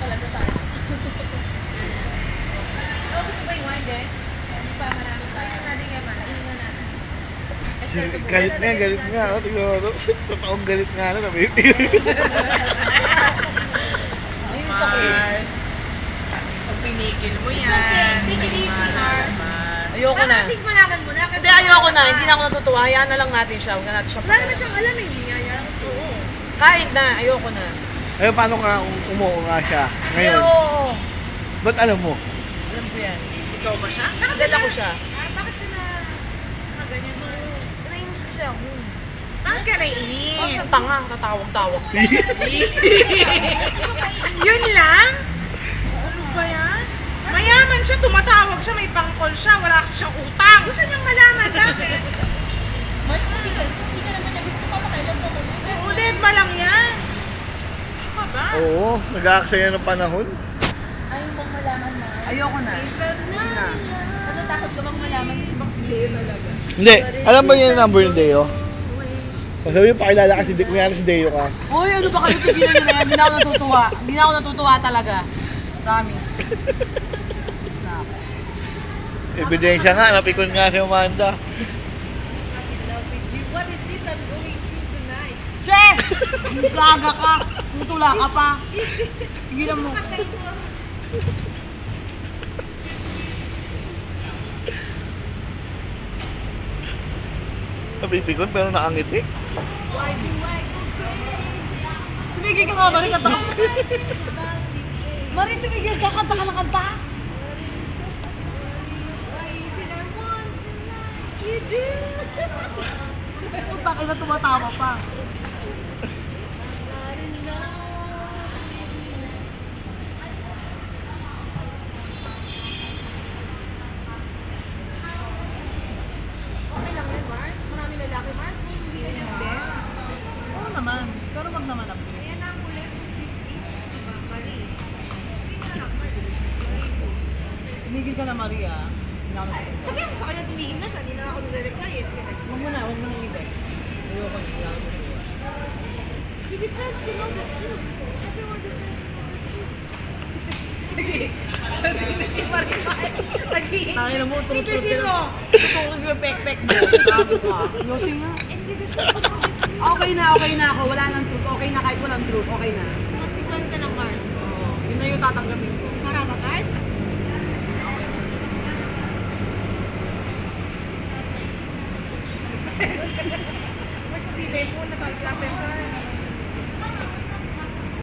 talaga tayo. Oh, gusto ba yung wine din? Hindi pa, marami pa. Ayun natin nga man. Ayun nga natin. Galit nga. Oh, tignan mo. Totoong galit nga na, baby. Linis ako. Mars. Pag pinigil mo yan. It's okay. Take it easy, Mars. Ayoko na. At least malaman mo na. Kasi ayoko na. Hindi na ako natutuwa. Hayaan na lang natin siya. Huwag na natin siya Wala naman siyang alam, hindi niya yan. Oo. Kahit na. Ayoko na. Ayun, paano ka umuo nga siya ngayon? Oo. Ba't alam mo? Alam ko yan. Ikaw ba siya? Bakit Dala ka ko siya. Bakit ka na ganyan mo? Nainis kasi ako. Bakit ka Parang naiinis? siya tanga. Tatawag-tawag. Yun lang? Ano ba yan? Mayaman siya, tumatawag siya, may pangkol siya, wala kasi siyang utang. Gusto niyang malaman bakit? Mas hindi ka naman niya gusto papakailan pa mo. Oo, dead ma lang yan. Ano ka ba? Oo, nag-aaksaya ng panahon. Ayaw mong malaman na. Ayoko na. Ano takot ka bang malaman si Box Leo talaga? Hindi, alam ba niya yung number ni Deo? Sabi mo, pakilala ka si Deo, kunyari si Deo ka. Uy, ano ba kayo? Pigilan nyo na yan. Hindi na ako natutuwa. Hindi na ako natutuwa talaga. Promise. Tapos na ako. Ebidensya nga, napikon nga si Amanda. What is this I'm going through tonight? Che! Gaga ka. Tutula ka pa. Pigilan mo. Napipikon pero nakangiti. Tumigil ka nga, Marie. Kanta ka. Marie, tumigil ka. Kanta ka ng kanta. Punta kayo na tumatawa pa. Okay lang yan, Mars. Marami lalaki, Mars. Kung hindi ka niya din. Oo naman. Pero wag naman ang please. Ayan na ang ulit. Who's this please? Diba, Marie? Hindi na lang, Marie. Marie po. Tumigil ka na, Maria. Hindi na ako Ay, sabihan mo sa kanya tumigil na siya. Hindi na ako nare-reply eh. Text mo. Huwag mo na, huwag mo nang i-text. Ayoko na, hindi ako natutuwa. He deserves to know the truth. Everyone deserves to know the truth. Sige. Si Marie Mars. Nag-iingit. Tangin mo, true Tigisin mo. Tutukin ko yung pek-pek mo. Grabe ka. Yosin nga. And he deserves to know the truth. Okay na ako. Wala nang truth. Okay na kahit walang truth. Okay na. Consequence na lang, Mars. Oo. Yun na yung tatanggapin ko. Karama, Mars? Mars, sabihin mo na tapos lapin sa